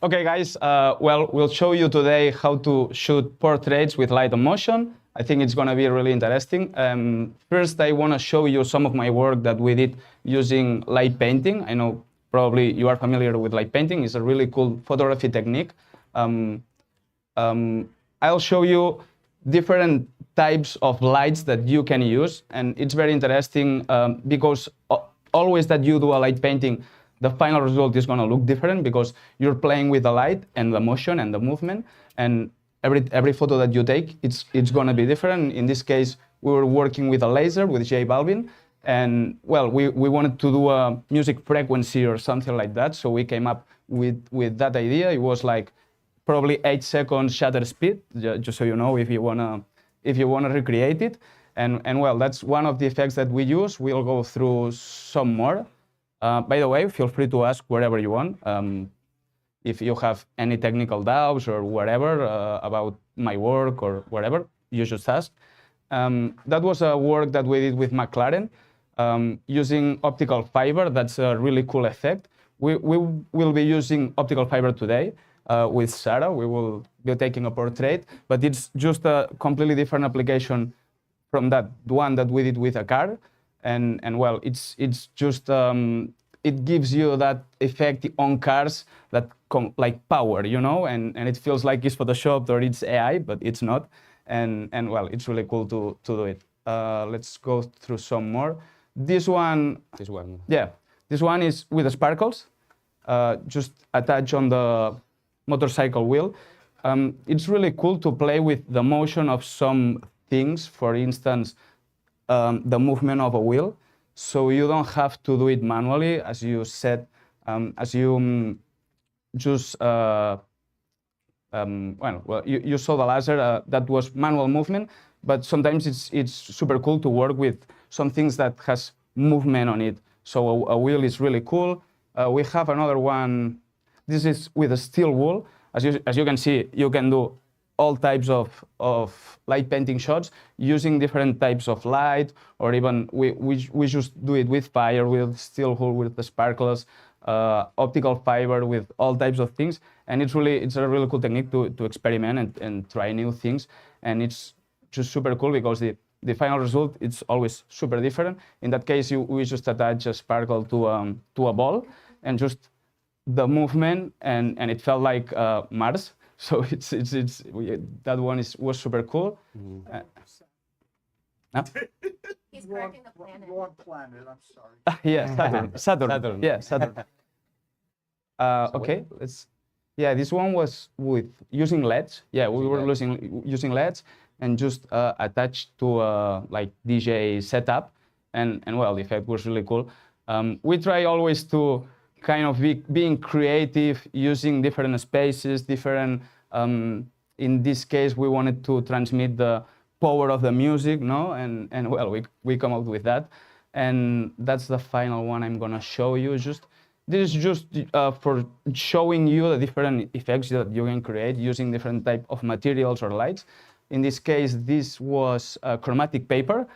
Okay, guys, well, we'll show you today how to shoot portraits with light and motion. I think it's going to be really interesting. First, I want to show you some of my work that we did using light painting. I know probably you are familiar with light painting. It's a really cool photography technique. I'll show you different types of lights that you can use, and it's very interesting because always that you do a light painting, the final result is going to look different because you're playing with the light and the motion and the movement, and every photo that you take, it's going to be different. In this case, we were working with a laser with J Balvin, and well, we wanted to do a music frequency or something like that, so we came up with that idea. It was like probably 8 seconds shutter speed, just so you know if you wanna recreate it. And well, that's one of the effects that we use. We'll go through some more. By the way, feel free to ask wherever you want. If you have any technical doubts or whatever about my work or whatever, you should ask. That was a work that we did with McLaren using optical fiber. That's a really cool effect. We will be using optical fiber today with Sarah. We will be taking a portrait, but it's just a completely different application from that one that we did with a car. And well, it's just it gives you that effect on cars that like power, you know, and it feels like it's photoshopped or it's AI, but it's not. And well, it's really cool to do it. Let's go through some more. This one, yeah, this one is with the sparkles, just attached on the motorcycle wheel. It's really cool to play with the motion of some things. For instance, the movement of a wheel, so you don't have to do it manually, as you said, as you just well, you saw the laser, that was manual movement, but sometimes it's super cool to work with some things that has movement on it. So a wheel is really cool. We have another one. This is with a steel wool. As you can see, you can do all types of light painting shots using different types of light, or even we just do it with fire, with steel wool, with the sparklers, optical fiber, with all types of things. And it's a really cool technique to experiment and try new things. And it's just super cool because the final result, it's always super different. In that case, we just attach a sparkle to a ball and just the movement, and it felt like Mars. So that one was super cool. Huh? He's correcting the planet. Wrong planet, I'm sorry. Yeah, Saturn. Yeah, Saturn. Okay, yeah, this one was with using LEDs. Yeah, we were using LEDs and just attached to like DJ setup, and well, the effect was really cool. We try always to kind of being creative, using different spaces, different. In this case, we wanted to transmit the power of the music, no? And well, we come up with that, and that's the final one I'm gonna show you. This is just for showing you the different effects that you can create using different type of materials or lights. In this case, this was chromatic paper,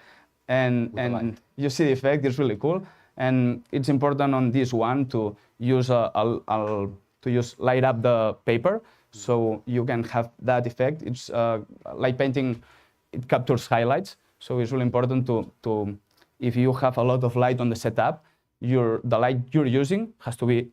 and you see the effect. It's really cool. And it's important on this one to use light up the paper, so you can have that effect. It's light painting. It captures highlights, so it's really important to if you have a lot of light on the setup, the light you're using has to be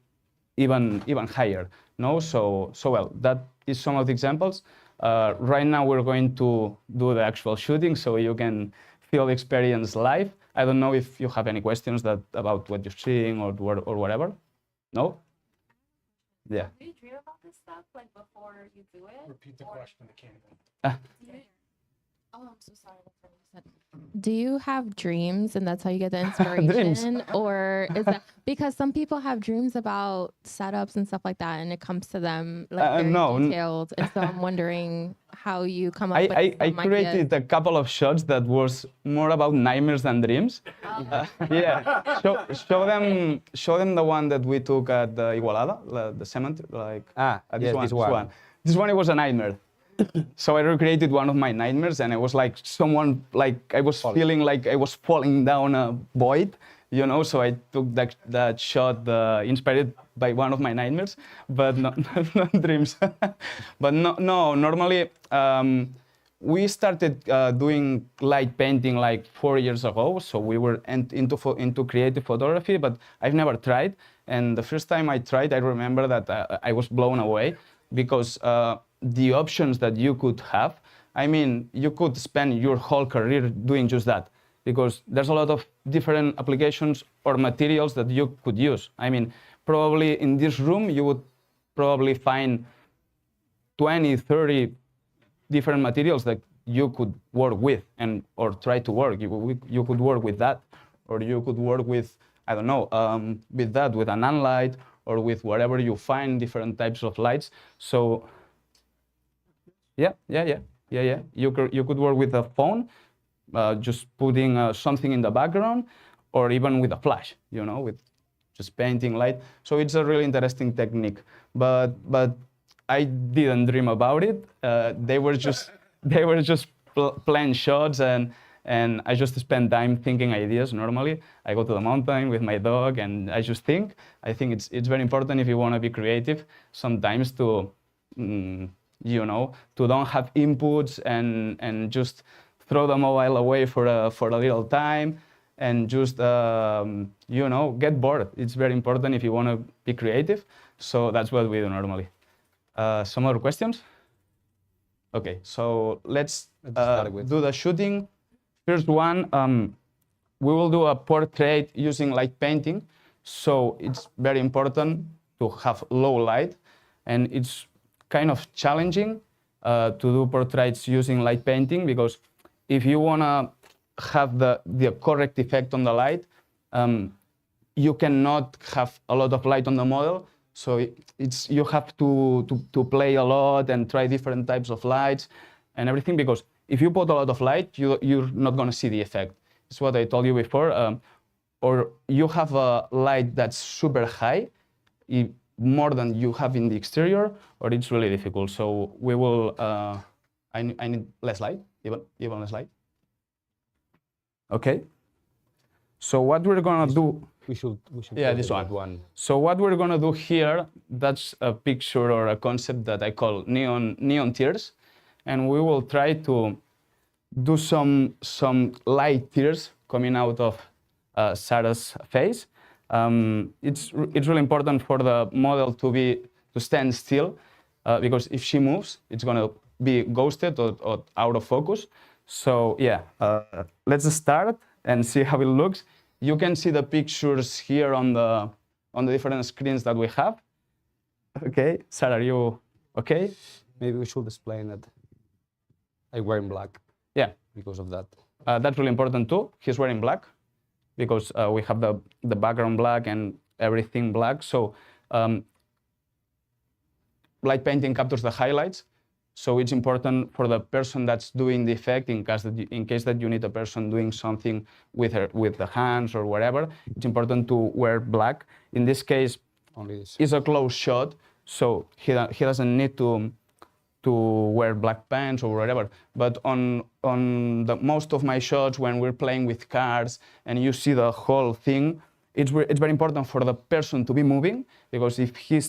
even higher. No, so well, that is some of the examples. Right now we're going to do the actual shooting, so you can feel the experience live. I don't know if you have any questions about what you're seeing or whatever. No? Yeah. Do you dream about this stuff like before you do it? Repeat the question to Canada. Oh, I'm so sorry. That's what you said. Do you have dreams and that's how you get the inspiration? Or is that because some people have dreams about setups and stuff like that and it comes to them like very detailed. And so I'm wondering how you come up with I created a couple of shots that was more about nightmares than dreams. Yeah. Show them the one that we took at the Igualada, the cemetery. Like this one. This one, it was a nightmare. So I recreated one of my nightmares, and it was like I was feeling like I was falling down a void, you know, so I took that shot inspired by one of my nightmares, but not dreams. But no, normally we started doing light painting like 4 years ago, so we were into creative photography, but I've never tried. And the first time I tried, I remember that I was blown away because the options that you could have, I mean, you could spend your whole career doing just that, because there's a lot of different applications or materials that you could use. I mean, probably in this room, you would probably find 20, 30 different materials that you could work with or try to work. You could work with that, or you could work with, I don't know, with a non-light, or with whatever you find, different types of lights. So, yeah. You could work with a phone, just putting something in the background, or even with a flash, you know, with just painting light. So it's a really interesting technique. But I didn't dream about it. They were just planned shots, and I just spend time thinking ideas. Normally, I go to the mountain with my dog, and I just think. I think it's very important if you want to be creative, sometimes to, you know, to don't have inputs and just throw the mobile away for a little time, and just you know, get bored. It's very important if you want to be creative. So that's what we do normally. Some other questions? Okay, so let's do the shooting. First one, we will do a portrait using light painting. So it's very important to have low light, and it's kind of challenging to do portraits using light painting, because if you want to have the correct effect on the light, you cannot have a lot of light on the model. So you have to play a lot and try different types of lights and everything, because if you put a lot of light, you're not going to see the effect. It's what I told you before. Or you have a light that's super high, more than you have in the exterior, or it's really difficult. So we will, I need less light, even less light. Okay. So what we're going to do, we should yeah, this one. So what we're going to do here, that's a picture or a concept that I call neon tears. And we will try to do some light tears coming out of Sarah's face. It's really important for the model to stand still, because if she moves, it's going to be ghosted or out of focus. So yeah, let's start and see how it looks. You can see the pictures here on the different screens that we have. Okay, Sarah, are you okay? Maybe we should explain that I'm wearing black. Yeah, because of that. That's really important too. He's wearing black because we have the background black and everything black. So light painting captures the highlights. So it's important for the person that's doing the effect, in case that you need a person doing something with the hands or whatever, it's important to wear black. In this case, only this. It's a close shot, so he doesn't need to wear black pants or whatever. But on most of my shots, when we're playing with cars and you see the whole thing, it's very important for the person to be moving, because if he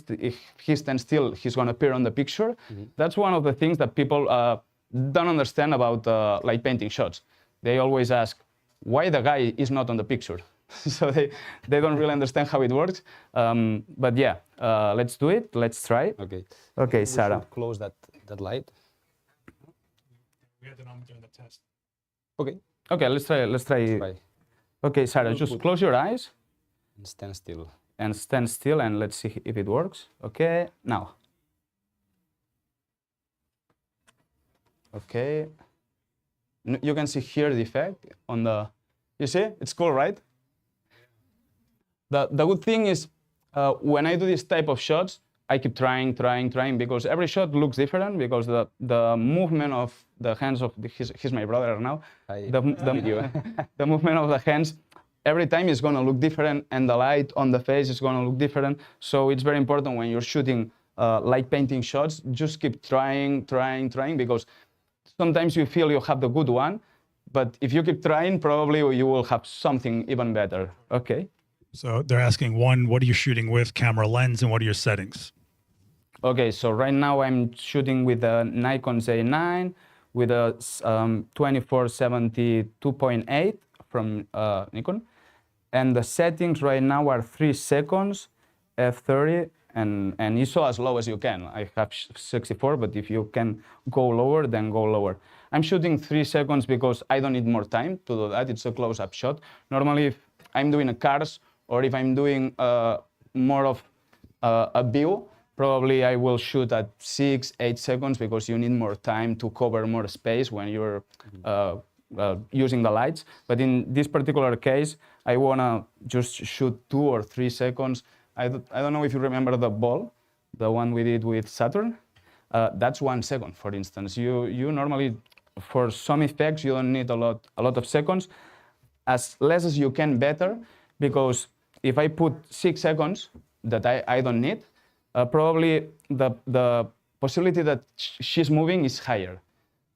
stands still, he's going to appear on the picture. Mm-hmm. That's one of the things that people don't understand about light painting shots. They always ask why the guy is not on the picture. So they don't really understand how it works. But yeah, let's do it. Let's try. Okay, Sarah. We should close that light. We had Adorama doing the test. Okay, let's try. Okay, Sarah, just close your eyes. And stand still. And stand still, and let's see if it works. Okay, now. Okay. You can see here the effect on the, you see? It's cool, right? The good thing is, when I do this type of shots, I keep trying, because every shot looks different, because the movement of the hands of, he's my brother now, the movement of the hands, every time is going to look different, and the light on the face is going to look different. So it's very important when you're shooting light painting shots, just keep trying, because sometimes you feel you have the good one, but if you keep trying, probably you will have something even better. Okay. So they're asking, one, what are you shooting with, camera lens, and what are your settings? Okay, so right now I'm shooting with a Nikon Z9 with a 2470 2.8 from Nikon. And the settings right now are 3 seconds, f30, and ISO as low as you can. I have 64, but if you can go lower, then go lower. I'm shooting 3 seconds because I don't need more time to do that. It's a close-up shot. Normally, if I'm doing a cars or if I'm doing more of a view, probably I will shoot at 6, 8 seconds because you need more time to cover more space when you're using the lights. But in this particular case, I wanna just shoot 2 or 3 seconds. I don't know if you remember the ball, the one we did with Saturn. That's 1 second, for instance. You normally, for some effects, you don't need a lot of seconds. As less as you can, better, because if I put 6 seconds that I don't need, probably the possibility that she's moving is higher.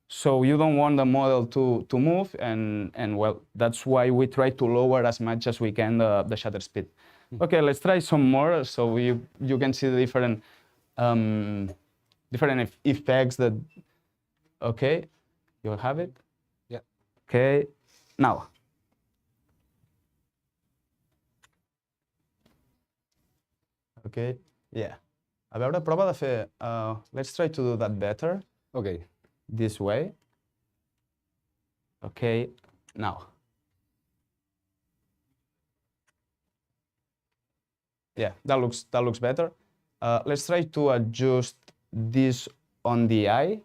So you don't want the model to move, and well, that's why we try to lower as much as we can the shutter speed. Okay, let's try some more so you can see the different effects that. Okay, you have it. Yeah. Okay, now. Okay, yeah. A veure, prova de fer. Let's try to do that better. Okay. This way. Okay, now. Yeah, that looks better. Let's try to adjust this on the eye.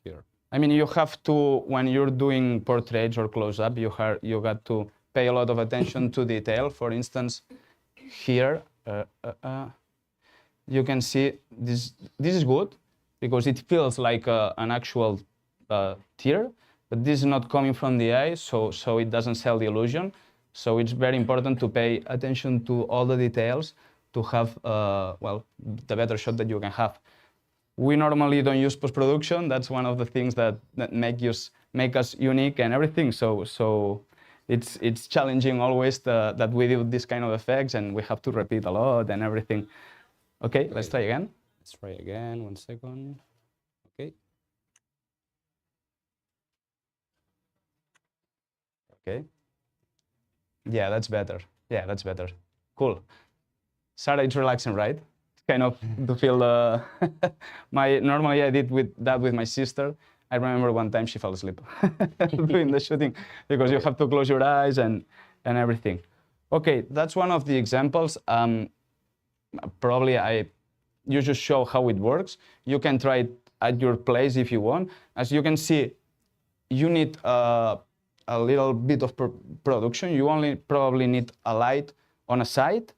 Here. I mean, you have to, when you're doing portraits or close-up, you got to pay a lot of attention to detail. For instance, here, you can see this is good because it feels like an actual tear, but this is not coming from the eye, so it doesn't sell the illusion. So it's very important to pay attention to all the details to have, well, the better shot that you can have. We normally don't use post-production. That's one of the things that make us unique and everything. So it's challenging always that we do this kind of effects and we have to repeat a lot and everything. Okay, let's try again. Let's try again. 1 second. Okay. Okay. Yeah, that's better. Yeah, that's better. Cool. Sarah, it's relaxing, right? Kind of to feel normally I did that with my sister. I remember one time she fell asleep doing the shooting because you have to close your eyes and everything. Okay, that's one of the examples. Probably you just show how it works. You can try it at your place if you want. As you can see, you need a little bit of production. You only probably need a light on a side,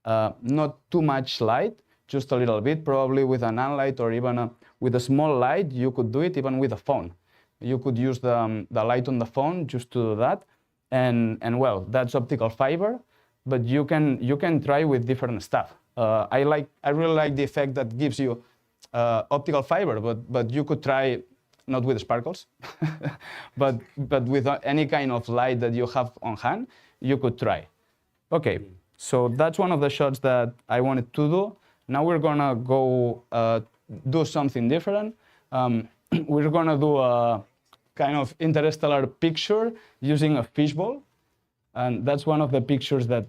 not too much light, just a little bit, probably with an unlight or even with a small light. You could do it even with a phone. You could use the light on the phone just to do that. And well, that's optical fiber, but you can try with different stuff. I really like the effect that gives you optical fiber, but you could try not with sparkles, but with any kind of light that you have on hand, you could try. Okay, so that's one of the shots that I wanted to do. Now we're gonna go do something different. We're gonna do a kind of interstellar picture using a fishbowl. And that's one of the pictures that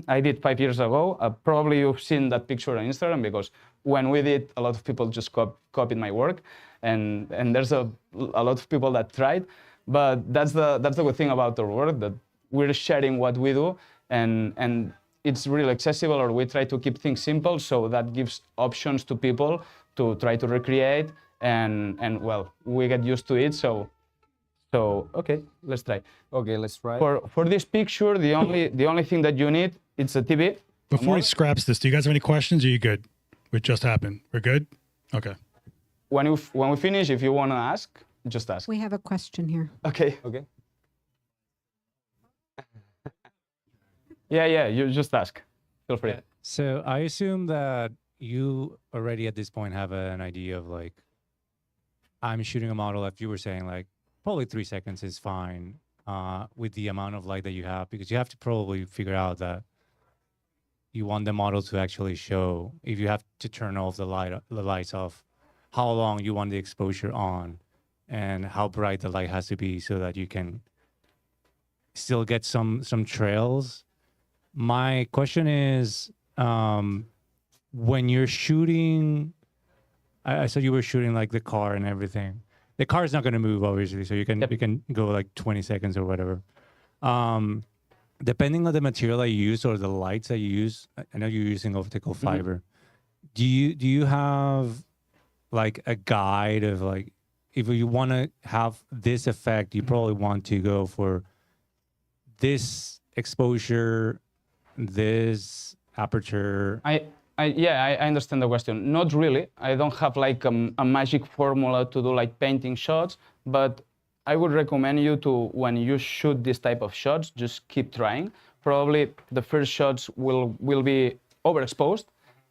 I did 5 years ago. Probably you've seen that picture on Instagram because when we did, a lot of people just copied my work. And there's a lot of people that tried. But that's the good thing about our work, that we're sharing what we do. And it's really accessible, or we try to keep things simple, so that gives options to people to try to recreate, and well, we get used to it. So okay, let's try. Okay, let's try. For this picture, the only thing that you need, it's a TV. Before he scraps this, do you guys have any questions? Or are you good? What just happened? We're good? Okay. When we finish, if you want to ask, just ask. We have a question here. Okay. Okay. Yeah, you just ask. Feel free. Yeah. So I assume that you already at this point have an idea of like, I'm shooting a model, like you were saying, like probably 3 seconds is fine with the amount of light that you have, because you have to probably figure out that you want the model to actually show, if you have to turn off the lights off, how long you want the exposure on, and how bright the light has to be so that you can still get some trails. My question is, when you're shooting, I saw you were shooting like the car and everything. The car is not going to move, obviously, so you can go like 20 seconds or whatever. Depending on the material that you use or the lights that you use, I know you're using optical fiber. Do you have like a guide of like, if you want to have this effect, you probably want to go for this exposure, this aperture? I understand the question. Not really. I don't have like a magic formula to do like painting shots, but I would recommend you to, when you shoot this type of shots, just keep trying. Probably the first shots will be overexposed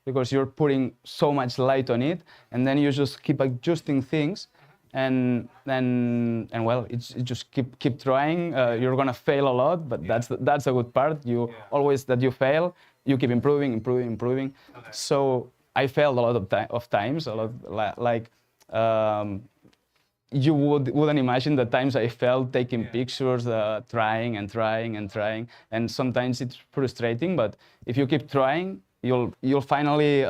because you're putting so much light on it, and then you just keep adjusting things, and well, it's just keep trying. You're gonna fail a lot, but that's a good part. Always that you fail, you keep improving. Okay. So I failed a lot of times, a lot like. You wouldn't imagine the times I failed taking pictures, trying, and sometimes it's frustrating. But if you keep trying, you'll finally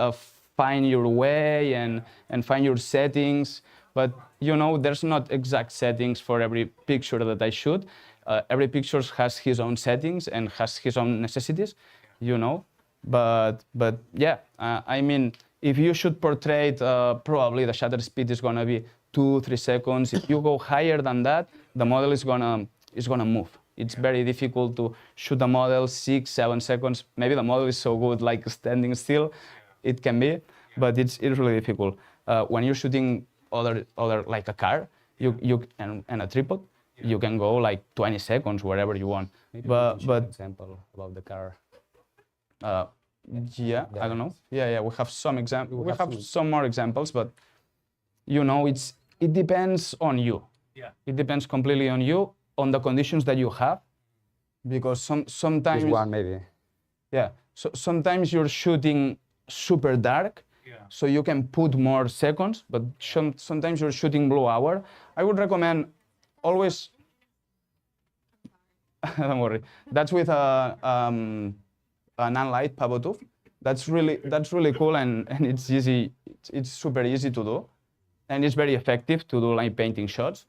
find your way and find your settings. But there's not exact settings for every picture that I shoot. Every picture has his own settings and has his own necessities, But yeah, I mean, if you shoot portrait, probably the shutter speed is gonna be 2-3 seconds. If you go higher than that, the model is gonna move. It's very difficult to shoot a model 6-7 seconds. Maybe the model is so good, like standing still, it can be, but it's really difficult. When you're shooting other like a car, and a tripod, you can go like 20 seconds wherever you want. Maybe But example about the car. Yeah, I don't know. Yeah, we have some examples. We have some more examples, but it depends on you. Yeah. It depends completely on you, on the conditions that you have, because sometimes. This one maybe. Yeah. So sometimes you're shooting super dark, so you can put more seconds, but sometimes you're shooting blue hour. I would recommend always. Don't worry. That's with a non-light pivot tube. That's really cool, and it's easy. It's super easy to do, and it's very effective to do light painting shots.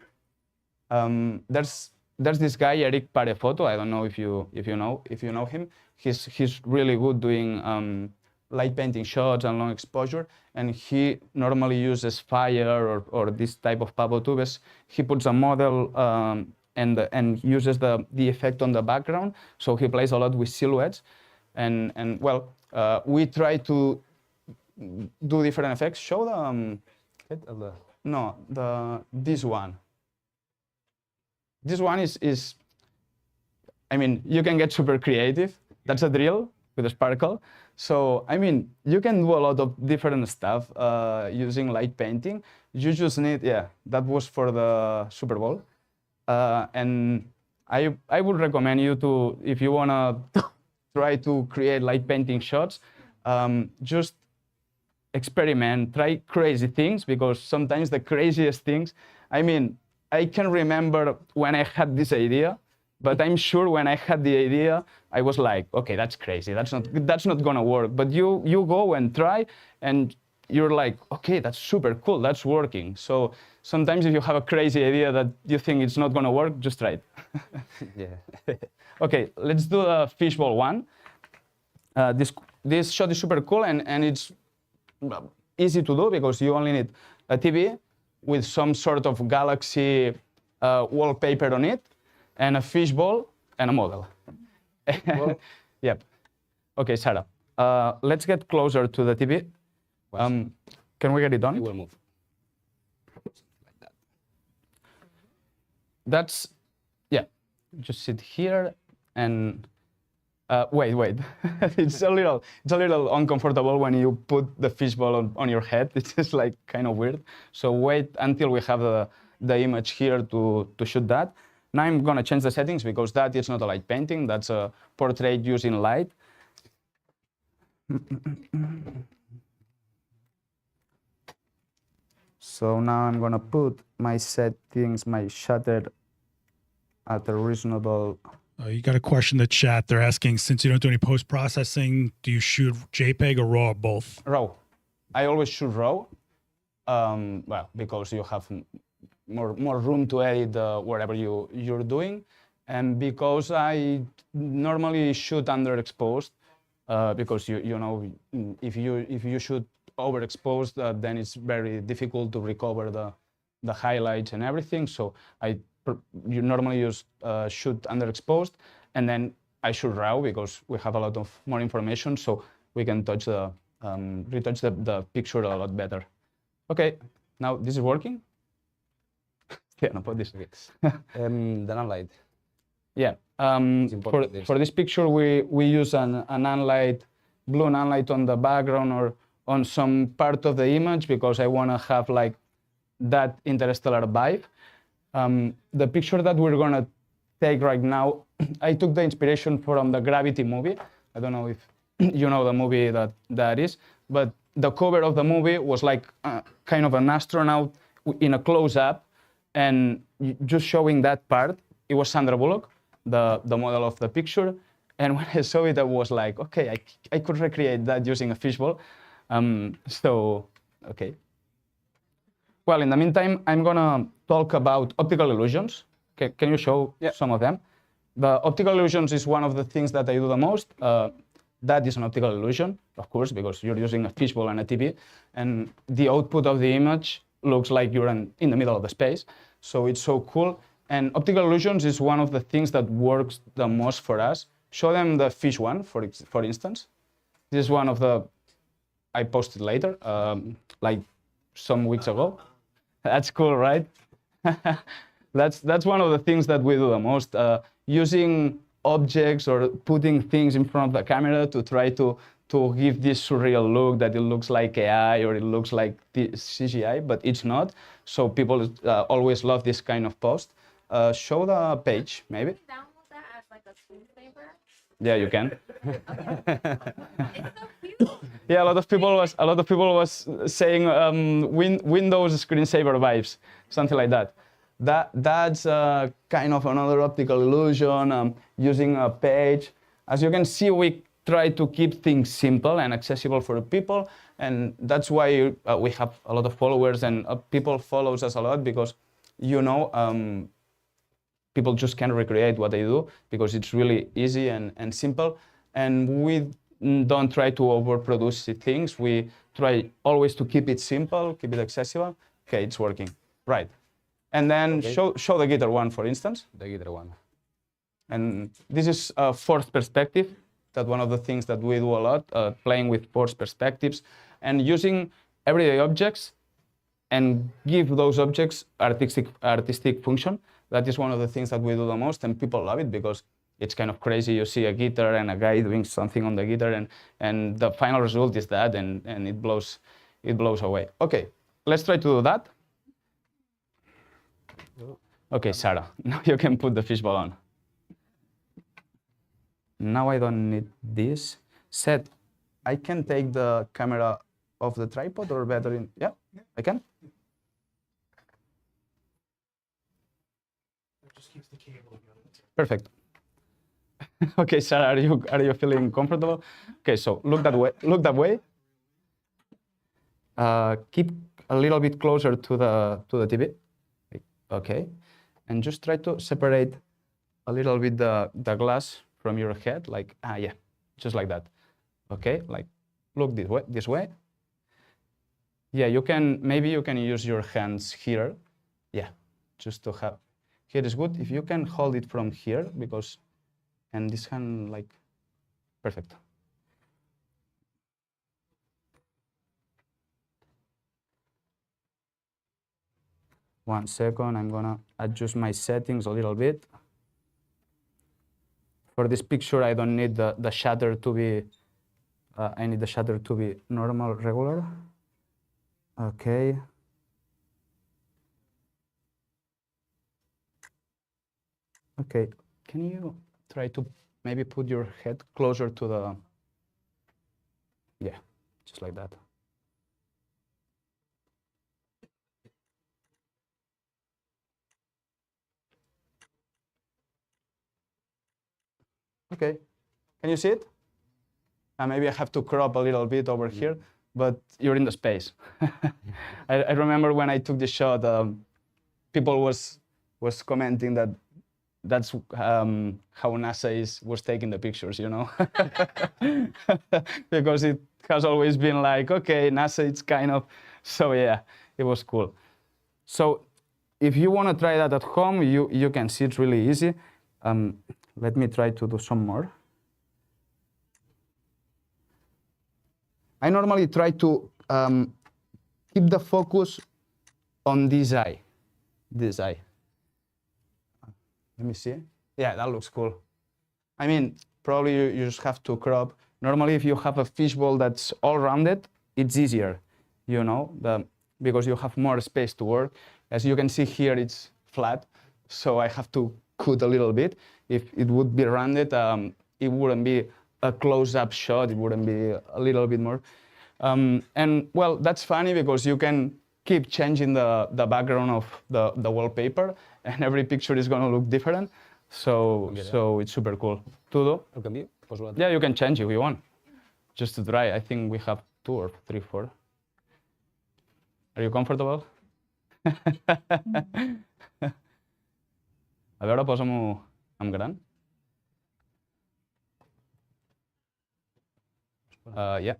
There's this guy Eric Parefoto. I don't know if you know him. He's really good doing light painting shots and long exposure, and he normally uses fire or this type of pivot tubes. He puts a model and uses the effect on the background. So he plays a lot with silhouettes. And well, we try to do different effects. Show this one. This one is, I mean, you can get super creative. That's a drill with a sparkle. So, I mean, you can do a lot of different stuff using light painting. You just need, that was for the Super Bowl. And I would recommend you to, if you wanna try to create light painting shots, just experiment, try crazy things, because sometimes the craziest things, I mean, I can remember when I had this idea, but I'm sure when I had the idea, I was like, okay, that's crazy, that's not gonna work. But you go and try, and you're like, okay, that's super cool, that's working. So sometimes if you have a crazy idea that you think it's not gonna work, just try it. Yeah. Okay, let's do the fishbowl one. This shot is super cool, and it's easy to do because you only need a TV with some sort of galaxy wallpaper on it, and a fishbowl and a model. Well, yep. Okay, Sarah, let's get closer to the TV. Can we get it on? It will move. Like that. That's, yeah. Just sit here and wait. It's a little uncomfortable when you put the fishbowl on your head. It's just like kind of weird. So wait until we have the image here to shoot that. Now I'm gonna change the settings because that is not a light painting, that's a portrait using light. So now I'm gonna put my settings, my shutter at a reasonable. You got a question in the chat. They're asking, since you don't do any post-processing, do you shoot JPEG or RAW or both? RAW. I always shoot RAW, well, because you have more room to edit whatever you're doing, and because I normally shoot underexposed, because you know if you shoot overexposed, then it's very difficult to recover the highlights and everything. So you normally use shoot underexposed, and then I shoot RAW because we have a lot of more information, so we can touch retouch the picture a lot better. Okay, now this is working. Yeah, no, put this. The non-light. Yeah. important For this picture, we use an nonlight, blue nonlight on the background or on some part of the image because I want to have like that interstellar vibe. The picture that we're gonna take right now, I took the inspiration from the Gravity movie. I don't know if you know the movie that is, but the cover of the movie was like kind of an astronaut in a close-up, and just showing that part. It was Sandra Bullock, the model of the picture, and when I saw it, I was like, okay, I could recreate that using a fishbowl. So, okay. Well, in the meantime, I'm gonna talk about optical illusions. Okay, can you show some of them? The optical illusions is one of the things that I do the most. That is an optical illusion, of course, because you're using a fishbowl and a TV, and the output of the image looks like you're in the middle of the space. So it's so cool. And optical illusions is one of the things that works the most for us. Show them the fish one, for instance. This is one of the, I posted later, like some weeks ago. That's cool, right? That's one of the things that we do the most, using objects or putting things in front of the camera to try to give this surreal look that it looks like AI or it looks like CGI, but it's not. So people always love this kind of post. Show the page, maybe. Can you download that as like a screensaver? Yeah, you can. It's so cute. Yeah, a lot of people was saying Windows screensaver vibes, something like that. That's kind of another optical illusion, using a page. As you can see, we try to keep things simple and accessible for people, and that's why we have a lot of followers and people follows us a lot, because people just can recreate what they do because it's really easy and simple, and we don't try to overproduce things. We try always to keep it simple, keep it accessible. Okay, it's working, right? And then show the guitar one, for instance. The guitar one. And this is a forced perspective. That's one of the things that we do a lot, playing with forced perspectives and using everyday objects and give those objects artistic function. That is one of the things that we do the most, and people love it because it's kind of crazy. You see a guitar and a guy doing something on the guitar, and the final result is that, and it blows away. Okay, let's try to do that. Okay, Sarah, now you can put the fishbowl on. Now I don't need this. Seth, I can take the camera off the tripod, or better in, yeah, I can? It just keeps the cable. Perfect. Okay, Sarah, are you feeling comfortable? Okay, so look that way. Look that way. Keep a little bit closer to the TV. Okay, and just try to separate a little bit the glass from your head, like yeah, just like that. Okay, like look this way. Yeah, maybe you can use your hands here. Yeah, just to have. Here is good if you can hold it from here, because, and this hand, like, perfect. One second, I'm gonna adjust my settings a little bit. For this picture, I don't need the shutter to be, I need the shutter to be normal, regular. Okay. Okay, can you try to maybe put your head closer to the, yeah, just like that. Okay, can you see it? Maybe I have to crop a little bit over here, but you're in the space. I remember when I took the shot, people was commenting that that's how NASA was taking the pictures, you know, because it has always been like, okay, NASA, it's kind of, so yeah, it was cool. So if you want to try that at home, you can see it's really easy. Let me try to do some more. I normally try to keep the focus on this eye. This eye. Let me see. Yeah, that looks cool. I mean, probably you just have to crop. Normally, if you have a fishbowl that's all rounded, it's easier, you know, because you have more space to work. As you can see here, it's flat, so I have to cut a little bit. If it would be rounded, it wouldn't be a close-up shot. It wouldn't be a little bit more. And well, that's funny because you can keep changing the background of the wallpaper, and every picture is going to look different. So it's super cool to do. Yeah, you can change if you want, just to try. I think we have 2 or 3, 4. Are you comfortable? A veure, posa-m'ho en gran. Yeah.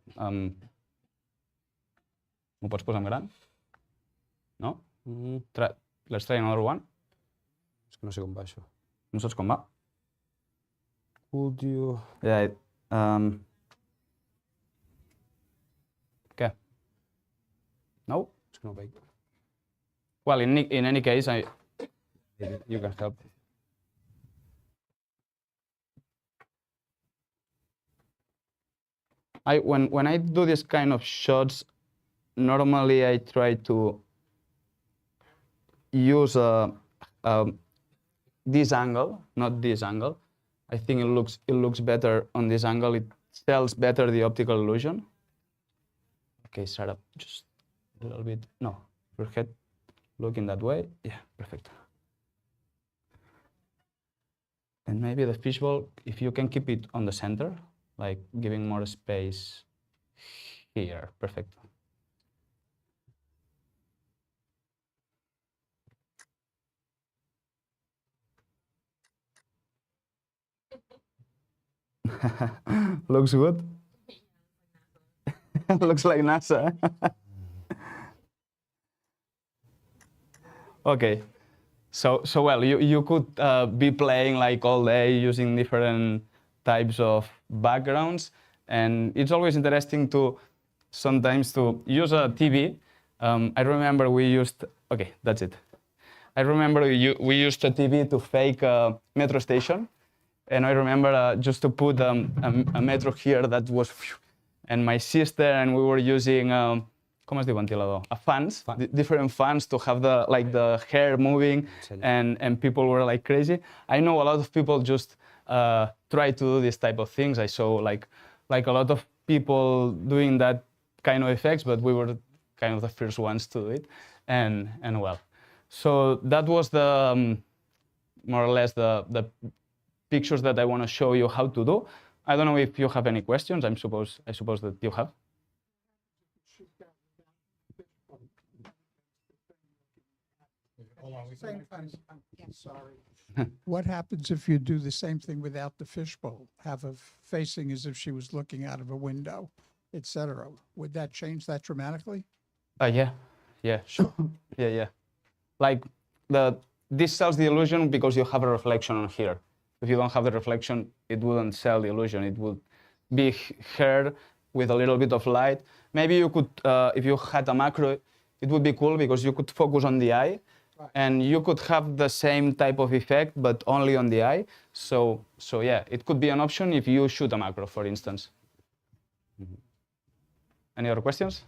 M'ho pots posar en gran? No? Let's try another one. És que no sé com va això. No saps com va? Could you... Yeah. Què? No? És que no ho veig. Well, in any case, You can help. When I do this kind of shots, normally I try to use this angle, not this angle. I think it looks better on this angle. It sells better the optical illusion. Okay, Sarah, just a little bit. No, your head looking that way. Yeah, perfect. And maybe the fishbowl, if you can keep it on the center, like giving more space here. Perfect. Looks good. Looks like NASA. Okay. So well, you could be playing like all day using different types of backgrounds, and it's always interesting to sometimes to use a TV. I remember we used, okay, that's it. I remember we used a TV to fake a metro station, and I remember just to put a metro here that was, and my sister and we were using, ¿cómo es de ventilador? Fans, different fans to have the hair moving, and people were like crazy. I know a lot of people just try to do this type of things. I saw like a lot of people doing that kind of effects, but we were kind of the first ones to do it, and well, so that was the more or less the pictures that I want to show you how to do. I don't know if you have any questions. I suppose that you have. Sorry. What happens if you do the same thing without the fishbowl? Have her facing as if she was looking out of a window, etc. Would that change that dramatically? Yeah, sure. yeah. Like this sells the illusion because you have a reflection on here. If you don't have the reflection, it wouldn't sell the illusion. It would be here with a little bit of light. Maybe you could, if you had a macro, it would be cool because you could focus on the eye, right, and you could have the same type of effect, but only on the eye. So yeah, it could be an option if you shoot a macro, for instance. Mm-hmm. Any other questions?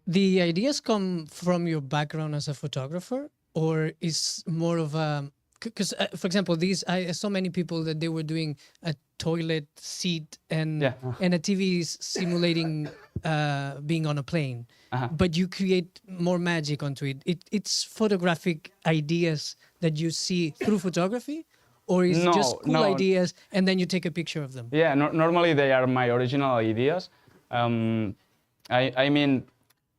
The ideas come from your background as a photographer, or is more of a because for example, I saw many people that they were doing a toilet seat and a TV simulating being on a plane, but you create more magic onto it. It's photographic ideas that you see through photography, or is it just cool ideas and then you take a picture of them? Yeah, normally they are my original ideas. I mean,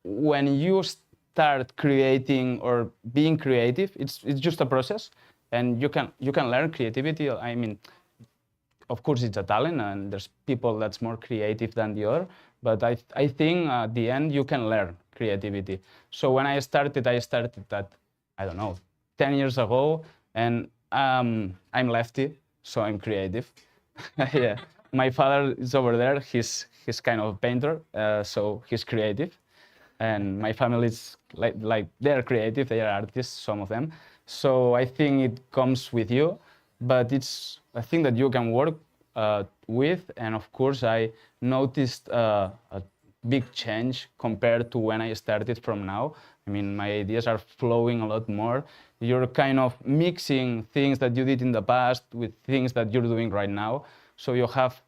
when you start creating or being creative, it's just a process, and you can learn creativity. I mean, of course it's a talent, and there's people that's more creative than the other, but I think at the end you can learn creativity. So when I started that, I don't know, 10 years ago, and I'm lefty, so I'm creative. Yeah, my father is over there. He's kind of a painter, so he's creative. And my family is like they're creative, they are artists, some of them. So I think it comes with you, but it's a thing that you can work with. And of course, I noticed a big change compared to when I started from now. I mean, my ideas are flowing a lot more. You're kind of mixing things that you did in the past with things that you're doing right now. So you have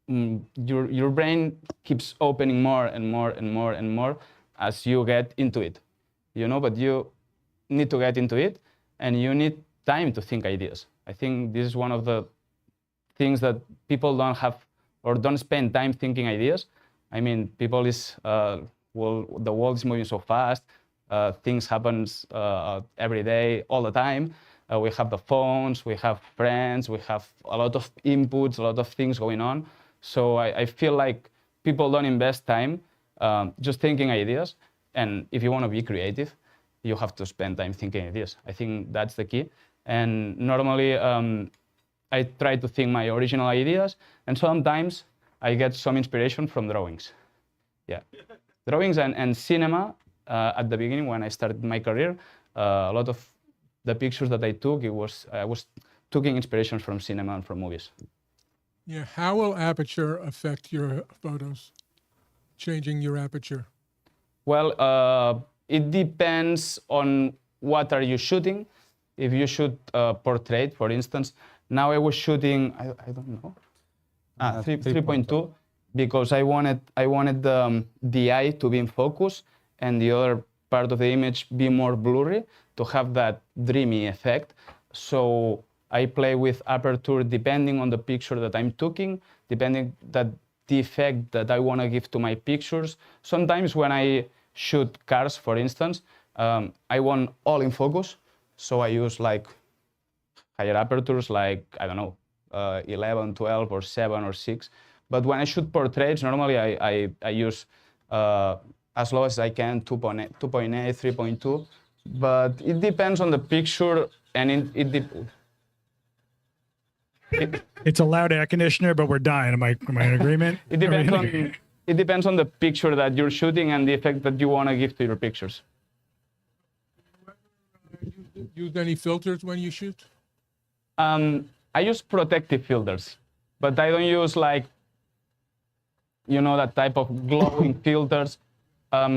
your brain keeps opening more and more and more and more as you get into it, you know, but you need to get into it and you need time to think ideas. I think this is one of the things that people don't have or don't spend time thinking ideas. I mean, people is, the world is moving so fast, things happen every day, all the time. We have the phones, we have friends, we have a lot of inputs, a lot of things going on. So I feel like people don't invest time just thinking ideas. And if you want to be creative, you have to spend time thinking ideas. I think that's the key. And normally I try to think my original ideas. And sometimes I get some inspiration from drawings. Yeah, drawings and cinema at the beginning when I started my career. A lot of the pictures that I took, I was taking inspiration from cinema and from movies. Yeah, how will aperture affect your photos? Changing your aperture? Well, it depends on what are you shooting. If you shoot portrait, for instance, now I was shooting, I don't know, 3.2, because I wanted the eye to be in focus and the other part of the image be more blurry to have that dreamy effect. So I play with aperture depending on the picture that I'm taking, depending that the effect that I want to give to my pictures. Sometimes when I shoot cars, for instance, I want all in focus, so I use like higher apertures, like, I don't know, 11, 12, or 7 or 6. But when I shoot portraits, normally I use as low as I can, 2.8, 3.2. But it depends on the picture, and it's a loud air conditioner, but we're dying. Am I in agreement? It depends on the picture that you're shooting and the effect that you want to give to your pictures. Use any filters when you shoot? I use protective filters, but I don't use like, you know, that type of glowing filters. I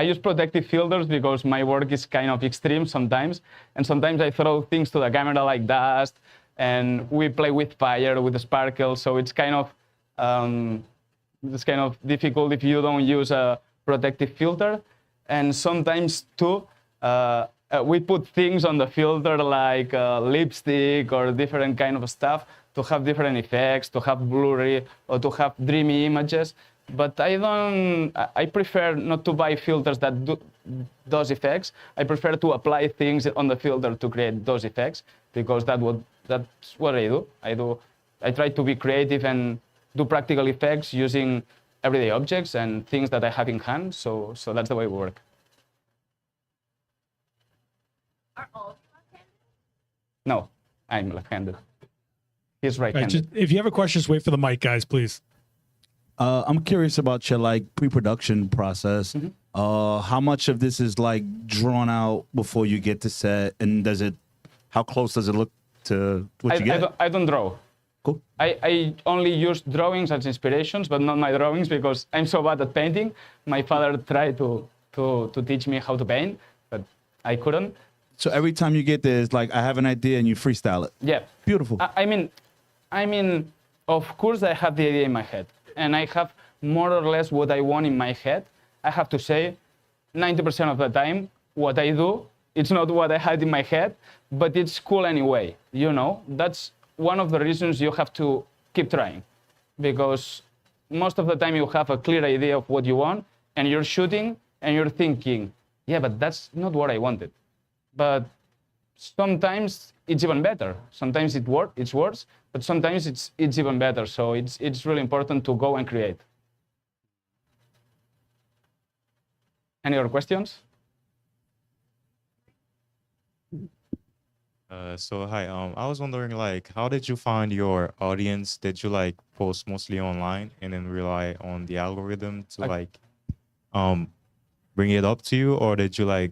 use protective filters because my work is kind of extreme sometimes, and sometimes I throw things to the camera like dust, and we play with fire, with the sparkles, so it's kind of difficult if you don't use a protective filter. And sometimes too, we put things on the filter like lipstick or different kind of stuff to have different effects, to have blurry or to have dreamy images. But I prefer not to buy filters that do those effects. I prefer to apply things on the filter to create those effects, because that's what I do. I try to be creative and do practical effects using everyday objects and things that I have in hand. So that's the way we work. Are all left-handed? No, I'm left-handed. He's right-handed. Right, if you have a question, just wait for the mic, guys, please. I'm curious about your pre-production process. Mm-hmm. How much of this is drawn out before you get to set, and how close does it look to what you get? I don't draw. Cool. I only use drawings as inspirations, but not my drawings because I'm so bad at painting. My father tried to teach me how to paint, but I couldn't. So every time you get there, it's like, I have an idea and you freestyle it. Yeah. Beautiful. I mean, of course I have the idea in my head, and I have more or less what I want in my head. I have to say, 90% of the time, what I do, it's not what I had in my head, but it's cool anyway, you know? That's one of the reasons you have to keep trying, because most of the time you have a clear idea of what you want, and you're shooting, and you're thinking, yeah, but that's not what I wanted. But sometimes it's even better. Sometimes it's worse, but sometimes it's even better. So it's really important to go and create. Any other questions? So hi, I was wondering, like, how did you find your audience? Did you like post mostly online and then rely on the algorithm to like bring it up to you, or did you like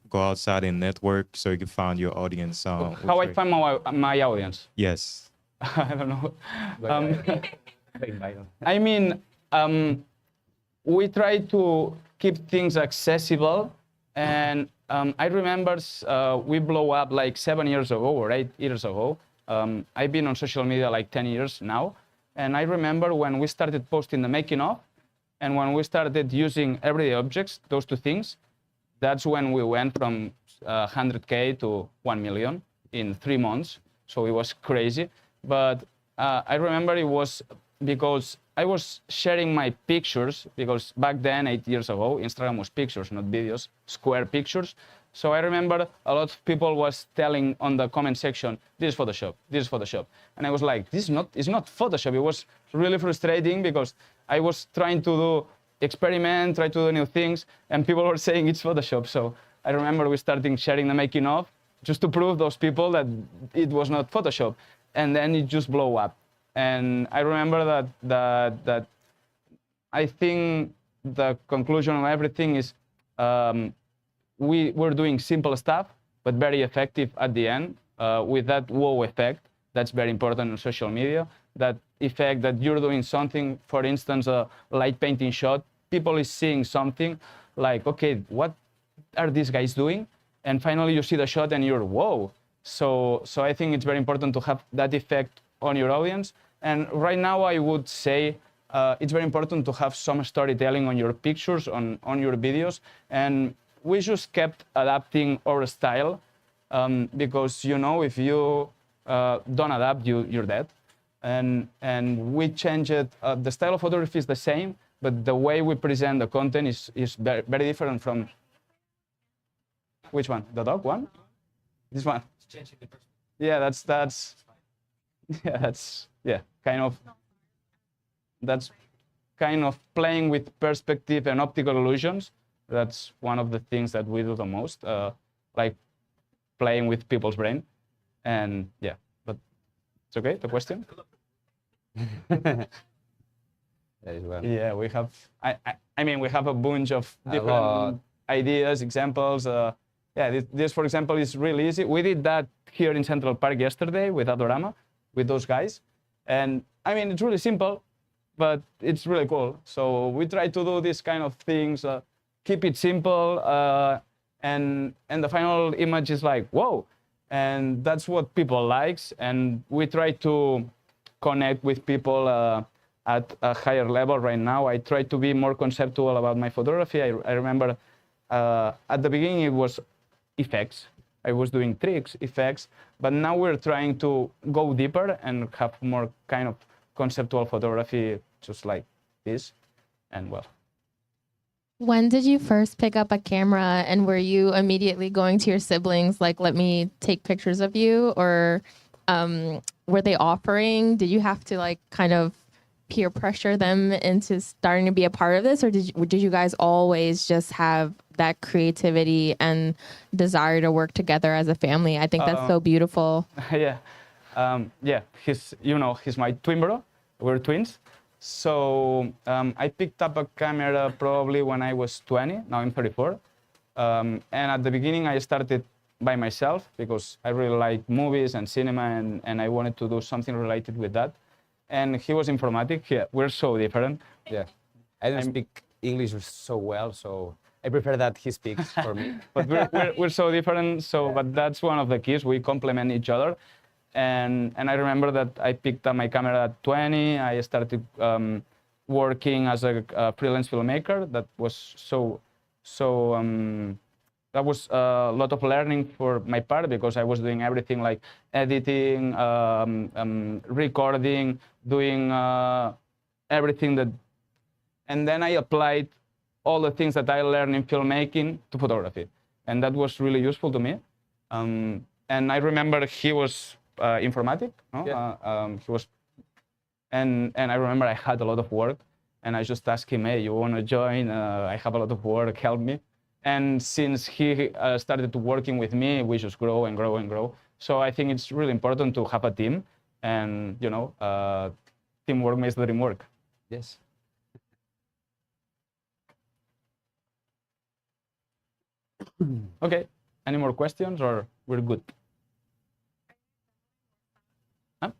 go outside and network so you could find your audience? How I find my audience? Yes. I don't know. I mean, we try to keep things accessible, and I remember we blow up like 7 years ago or 8 years ago. I've been on social media like 10 years now, and I remember when we started posting the making of, and when we started using everyday objects, those two things, that's when we went from 100K to 1 million in 3 months. So it was crazy. But I remember it was because I was sharing my pictures, because back then, 8 years ago, Instagram was pictures, not videos, square pictures. So I remember a lot of people was telling on the comment section, this is Photoshop, this is Photoshop. And I was like, it's not Photoshop. It was really frustrating because I was trying to do experiment, try to do new things, and people were saying it's Photoshop. So I remember we started sharing the making of just to prove those people that it was not Photoshop. And then it just blew up. And I remember that I think the conclusion of everything is we were doing simple stuff, but very effective at the end with that wow effect. That's very important on social media. That effect that you're doing something, for instance, a light painting shot, people is seeing something like, okay, what are these guys doing? And finally you see the shot and you're, whoa. So I think it's very important to have that effect on your audience. And right now I would say it's very important to have some storytelling on your pictures, on your videos. And we just kept adapting our style because, you know, if you don't adapt, you're dead. And we changed it. The style of photography is the same, but the way we present the content is very, very different from... Which one? The dog one? This one? Yeah, that's kind of playing with perspective and optical illusions. That's one of the things that we do the most, like playing with people's brain. And yeah, but it's okay, the question? Yeah, we have, I mean, we have a bunch of different ideas, examples. Yeah, this, for example, is really easy. We did that here in Central Park yesterday with Adorama, with those guys. And I mean, it's really simple, but it's really cool. So we try to do these kind of things, keep it simple, and the final image is like, whoa. And that's what people likes. And we try to connect with people at a higher level right now. I try to be more conceptual about my photography. I remember at the beginning it was effects. I was doing tricks, effects, but now we're trying to go deeper and have more kind of conceptual photography, just like this, and well. When did you first pick up a camera, and were you immediately going to your siblings, like, let me take pictures of you, or were they offering? Did you have to like kind of peer pressure them into starting to be a part of this, or did you guys always just have that creativity and desire to work together as a family? I think that's so beautiful. Yeah, yeah. He's my twin brother. We're twins. So I picked up a camera probably when I was 20. Now I'm 34. And at the beginning I started by myself because I really like movies and cinema, and I wanted to do something related with that. And he was informatic. Yeah, we're so different. Yeah, I don't speak English so well, so I prefer that he speaks for me. But we're so different. So, but that's one of the keys. We complement each other. And I remember that I picked up my camera at 20. I started working as a freelance filmmaker. That was that was a lot of learning for my part because I was doing everything like editing, recording, doing everything that, and then I applied all the things that I learned in filmmaking to photography, and that was really useful to me. And I remember he was informatic, no? Yeah. He was, and I remember I had a lot of work, and I just asked him, "Hey, you want to join? I have a lot of work. Help me." And since he started working with me, we just grow and grow and grow. So I think it's really important to have a team, and you know, teamwork makes the dream work. Yes. Okay. Any more questions, or we're good? Huh?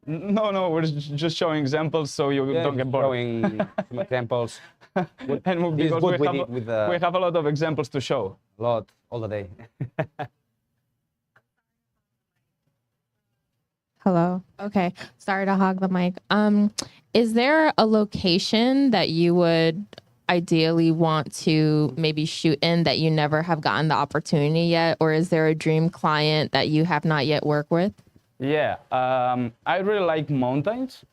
No, we're just showing examples so you don't get bored. Showing some examples. And because we have a lot of examples to show. A lot, all the day. Hello. Okay. Sorry to hog the mic. Is there a location that you would ideally want to maybe shoot in that you never have gotten the opportunity yet? Or is there a dream client that you have not yet worked with? Yeah, I really like mountains,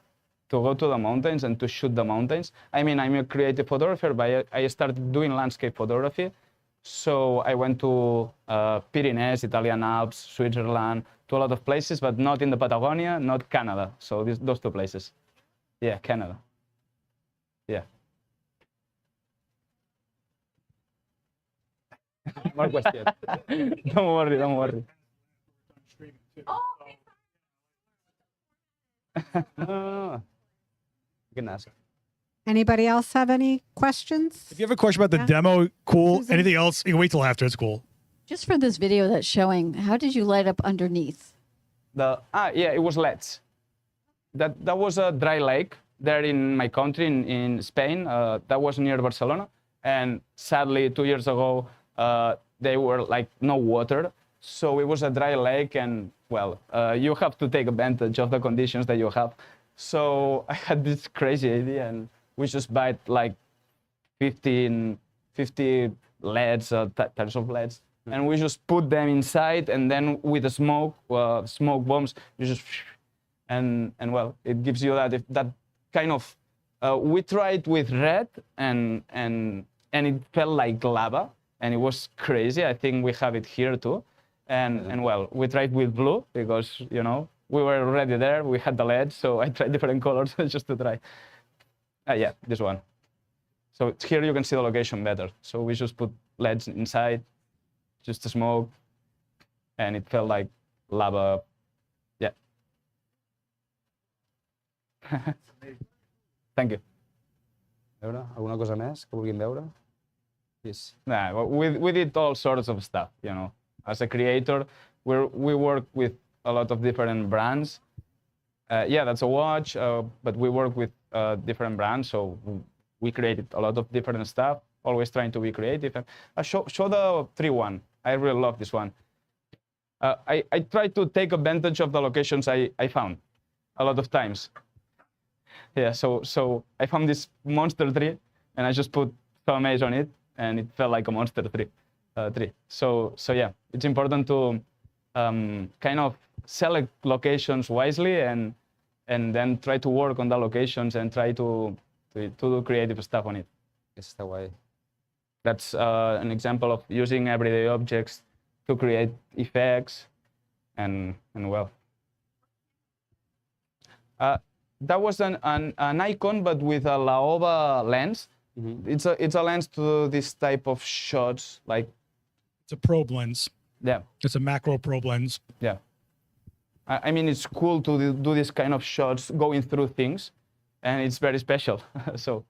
to go to the mountains and to shoot the mountains. I mean, I'm a creative photographer, but I started doing landscape photography. So I went to Pyrenees, Italian Alps, Switzerland, to a lot of places, but not in the Patagonia, not Canada. So those two places. Yeah, Canada. Yeah. More questions. Don't worry. You can ask. Anybody else have any questions? If you have a question about the demo, cool. Susan? Anything else, you can wait till after. It's cool. Just for this video that's showing, how did you light up underneath? Yeah, it was LEDs. That was a dry lake there in my country, in Spain. That was near Barcelona. And sadly, 2 years ago, they were like no water. So it was a dry lake, and well, you have to take advantage of the conditions that you have. So I had this crazy idea, and we just buy like 50 LEDs, types of LEDs, and we just put them inside, and then with the smoke bombs, you just, and well, it gives you that kind of. We tried with red, and it felt like lava, and it was crazy. I think we have it here too. And well, we tried with blue because, you know, we were already there. We had the LED, so I tried different colors just to try. Yeah, this one. So here you can see the location better. So we just put LEDs inside, just to smoke, and it felt like lava. Yeah. Thank you. Veure, alguna cosa més que vulguin veure? Yes. Nah, we did all sorts of stuff, you know. As a creator, we work with a lot of different brands. Yeah, that's a watch, but we work with different brands, so we created a lot of different stuff, always trying to be creative. And show the 3-1. I really love this one. I try to take advantage of the locations I found a lot of times. Yeah, so I found this monster tree, and I just put film image on it, and it felt like a monster tree. So yeah, it's important to kind of select locations wisely, and then try to work on the locations and try to do creative stuff on it. Yes, that way. That's an example of using everyday objects to create effects, and well. That was an Nikon, but with a Laowa lens. Mm-hmm. It's a lens to this type of shots, like. It's a probe lens. Yeah. It's a macro probe lens. Yeah. I mean, it's cool to do this kind of shots, going through things, and it's very special. So,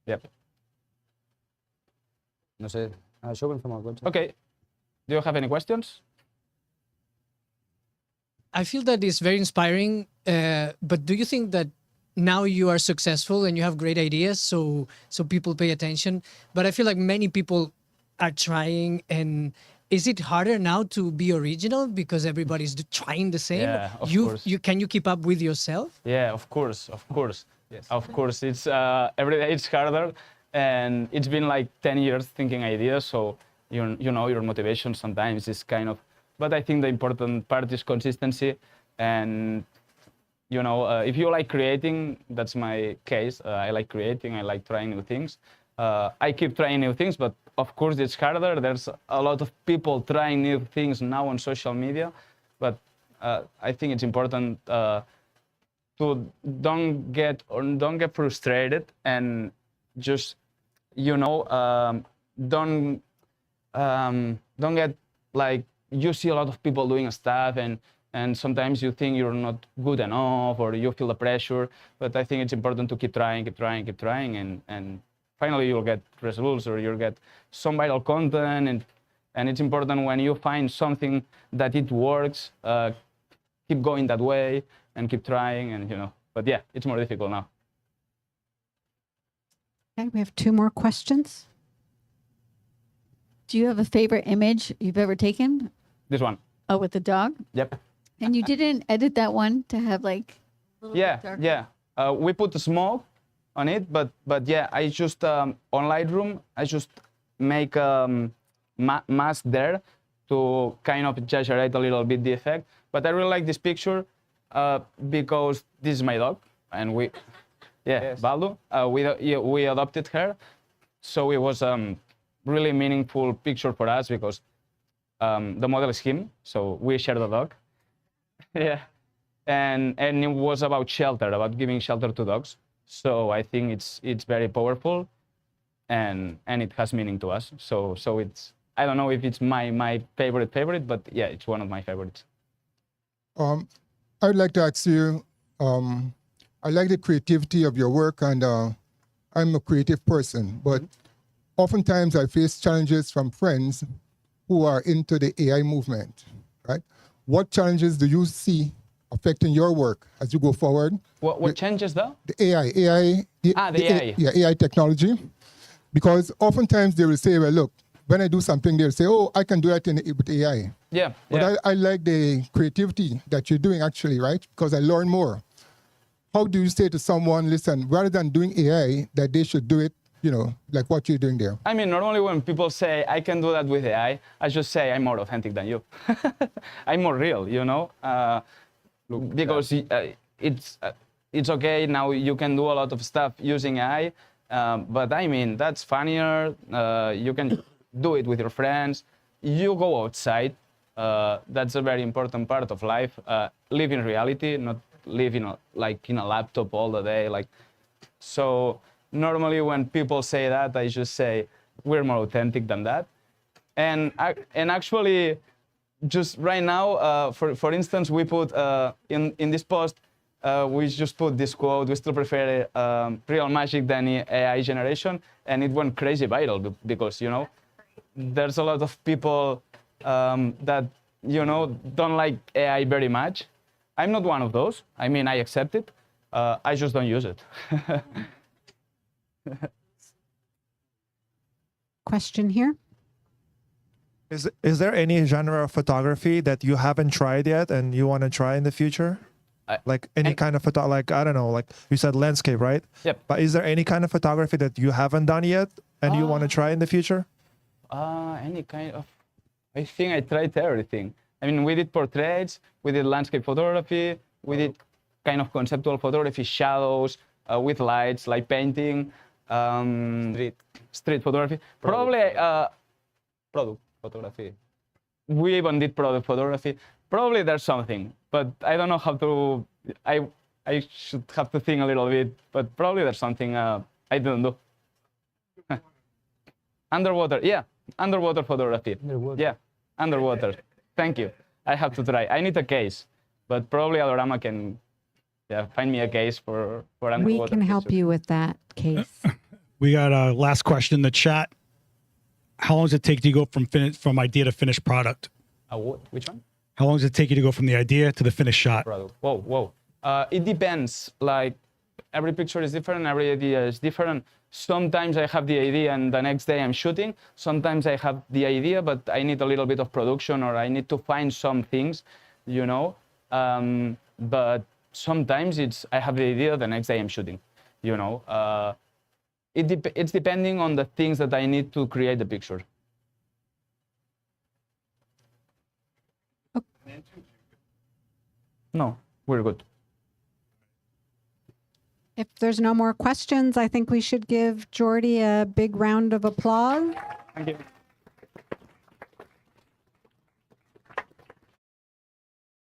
yep. No sé. Show them from our website. Okay. Do you have any questions? I feel that it's very inspiring, but do you think that now you are successful and you have great ideas, so people pay attention. But I feel like many people are trying, and is it harder now to be original because everybody's trying the same? Yeah, of course. Can you keep up with yourself? Yeah, of course. Yes. Of course, it's every day it's harder, and it's been like 10 years thinking ideas, so you know your motivation sometimes is kind of. But I think the important part is consistency, and you know, if you like creating, that's my case. I like creating. I like trying new things. I keep trying new things, but of course it's harder. There's a lot of people trying new things now on social media, but I think it's important to don't get frustrated and just, you know, don't get like, you see a lot of people doing stuff and sometimes you think you're not good enough or you feel the pressure, but I think it's important to keep trying and finally you'll get results or you'll get some viral content, and it's important when you find something that it works, keep going that way and keep trying, and you know, but yeah, it's more difficult now. Okay, we have 2 more questions. Do you have a favorite image you've ever taken? This one. Oh, with the dog? Yep. And you didn't edit that one to have like a little bit darker? Yeah. We put the smoke on it, but yeah, I just on Lightroom, I just make mask there to kind of exaggerate a little bit the effect. But I really like this picture because this is my dog, and yes. Baldo, we adopted her, so it was really meaningful picture for us because the model is him, so we share the dog. Yeah, and it was about shelter, about giving shelter to dogs. So I think it's very powerful, and it has meaning to us. So it's, I don't know if it's my favorite, but yeah, it's one of my favorites. I'd like to ask you, I like the creativity of your work, and I'm a creative person, but oftentimes I face challenges from friends who are into the AI movement, right? What challenges do you see affecting your work as you go forward? What changes though? The AI. The AI. Yeah, AI technology. Because oftentimes they will say, well, look, when I do something, they'll say, oh, I can do that with AI. Yeah. But I like the creativity that you're doing actually, right? Because I learn more. How do you say to someone, listen, rather than doing AI, that they should do it, you know, like what you're doing there? I mean, normally when people say, I can do that with AI, I just say I'm more authentic than you. I'm more real, you know? Because it's okay, now you can do a lot of stuff using AI, but I mean, that's funnier. You can do it with your friends. You go outside. That's a very important part of life. Live in reality, not live in a laptop all the day. So normally when people say that, I just say we're more authentic than that. And actually, just right now, for instance, we put in this post, we just put this quote: we still prefer real magic than AI generation, and it went crazy viral because, you know, there's a lot of people that, you know, don't like AI very much. I'm not one of those. I mean, I accept it. I just don't use it. Question here. Is there any genre of photography that you haven't tried yet and you want to try in the future? Like any kind of photo, like, I don't know, like you said landscape, right? Yep. But is there any kind of photography that you haven't done yet and you want to try in the future? Any kind of, I think I tried everything. I mean, we did portraits, we did landscape photography, we did kind of conceptual photography, shadows, with lights, like painting, street photography. Probably product photography. We even did product photography. Probably there's something, but I don't know how to, I should have to think a little bit, but probably there's something I didn't do. Underwater, yeah, underwater photography. Yeah, underwater. Thank you. I have to try. I need a case, but probably Adorama can find me a case for underwater. We can help you with that case. We got a last question in the chat. How long does it take to go from idea to finished product? Which one? How long does it take you to go from the idea to the finished shot? Whoa. It depends. Like, every picture is different, every idea is different. Sometimes I have the idea and the next day I'm shooting. Sometimes I have the idea, but I need a little bit of production, or I need to find some things, you know. But sometimes I have the idea, the next day I'm shooting, you know. It's depending on the things that I need to create the picture. No, we're good. If there's no more questions, I think we should give Jordi a big round of applause. Thank you.